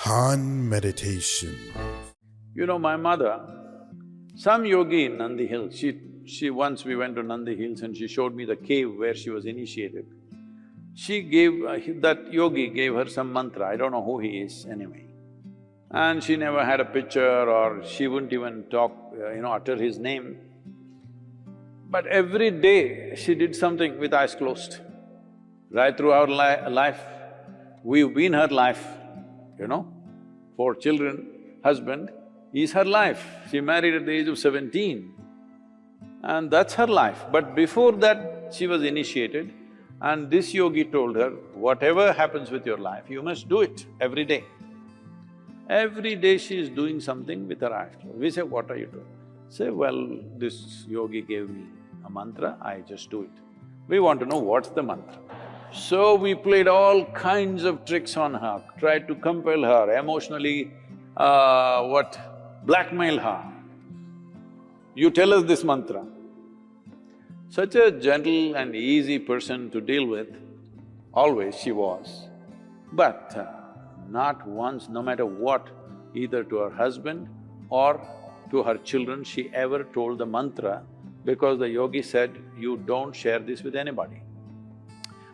Han Meditation. You know, my mother, some yogi in Nandi Hills, once we went to Nandi Hills and she showed me the cave where she was initiated. She gave… that yogi gave her some mantra, I don't know who he is anyway. And she never had a picture or she wouldn't even talk, utter his name. But every day she did something with eyes closed. Right through our life, we've been her life, 4 children, husband is her life. She married at the age of 17 and that's her life. But before that, she was initiated and this yogi told her, whatever happens with your life, you must do it every day. Every day she is doing something with her eyes closed. We say, what are you doing? Say, well, this yogi gave me a mantra, I just do it. We want to know what's the mantra. So we played all kinds of tricks on her, tried to compel her, emotionally, blackmail her. You tell us this mantra. Such a gentle and easy person to deal with, always she was. But not once, no matter what, either to her husband or to her children, she ever told the mantra because the yogi said, you don't share this with anybody.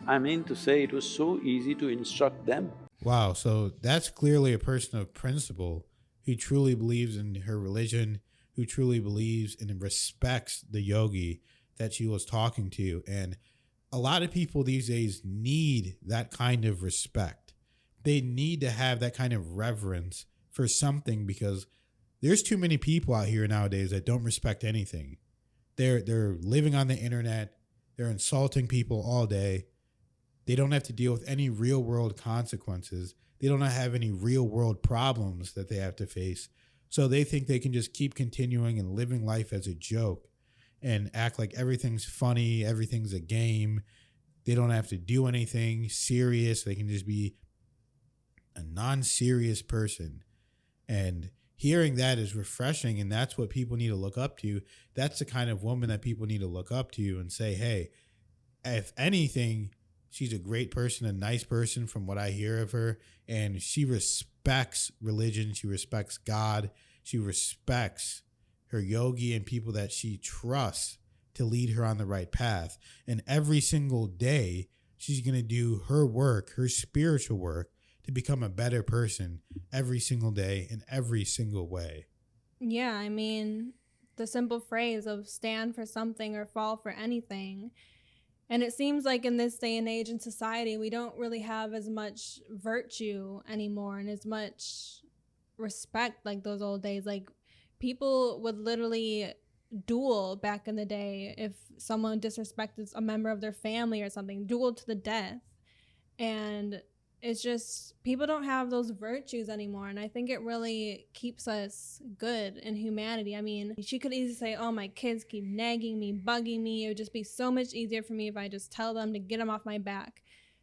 I mean to say, it was so easy to instruct them. Wow, so that's clearly a person of principle who truly believes in her religion, who truly believes and respects the yogi that she was talking to. And a lot of people these days need that kind of respect. They need to have that kind of reverence for something because there's too many people out here nowadays that don't respect anything. They're living on the internet, they're insulting people all day. They don't have to deal with any real world consequences. They don't have any real world problems that they have to face. So they think they can just keep continuing and living life as a joke and act like everything's funny, everything's a game. They don't have to do anything serious. They can just be a non-serious person. And hearing that is refreshing, and that's what people need to look up to. That's the kind of woman that people need to look up to and say, hey, if anything, she's a great person, a nice person from what I hear of her, and she respects religion, she respects God, she respects her yogi and people that she trusts to lead her on the right path. And every single day, she's going to do her work, her spiritual work, to become a better person every single day in every single way. Yeah, I mean, the simple phrase of stand for something or fall for anything. And it seems like in this day and age in society, we don't really have as much virtue anymore and as much respect like those old days. Like, people would literally duel back in the day if someone disrespected a member of their family or something, duel to the death. And it's just, people don't have those virtues anymore. And I think it really keeps us good in humanity. I mean, she could easily say, oh, my kids keep nagging me, bugging me. It would just be so much easier for me if I just tell them to get them off my back.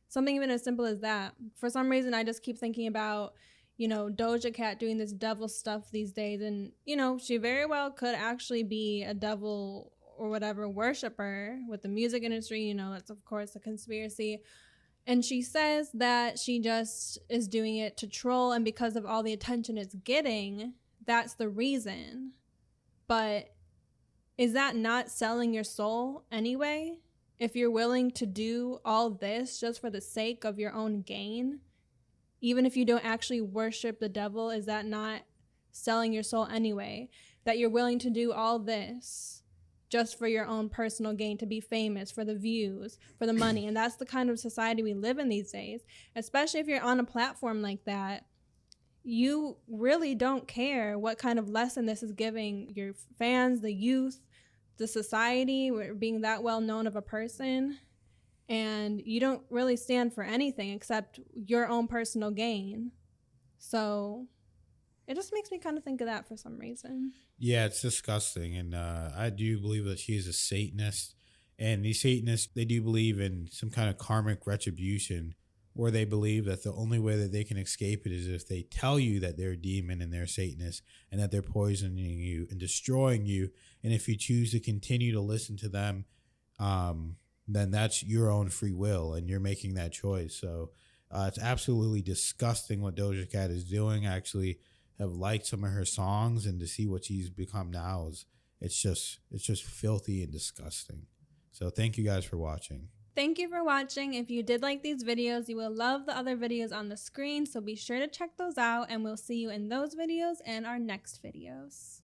Something even as simple as that. For some reason, I just keep thinking about, Doja Cat doing this devil stuff these days. And, she very well could actually be a devil or whatever worshiper with the music industry. That's, of course, a conspiracy. And she says that she just is doing it to troll, and because of all the attention it's getting, that's the reason. But is that not selling your soul anyway? If you're willing to do all this just for the sake of your own gain, even if you don't actually worship the devil, is that not selling your soul anyway? That you're willing to do all this just for your own personal gain, to be famous, for the views, for the money. And that's the kind of society we live in these days. Especially if you're on a platform like that, you really don't care what kind of lesson this is giving your fans, the youth, the society, being that well known of a person. And you don't really stand for anything except your own personal gain. So it just makes me kind of think of that for some reason. Yeah, it's disgusting. And I do believe that she is a Satanist. And these Satanists, they do believe in some kind of karmic retribution, where they believe that the only way that they can escape it is if they tell you that they're a demon and they're Satanist and that they're poisoning you and destroying you. And if you choose to continue to listen to them, then that's your own free will and you're making that choice. So It's absolutely disgusting what Doja Cat is doing. I actually have liked some of her songs, and to see what she's become now it's just filthy and disgusting. So thank you guys for watching. Thank you for watching. If you did like these videos, you will love the other videos on the screen, so be sure to check those out, and we'll see you in those videos and our next videos.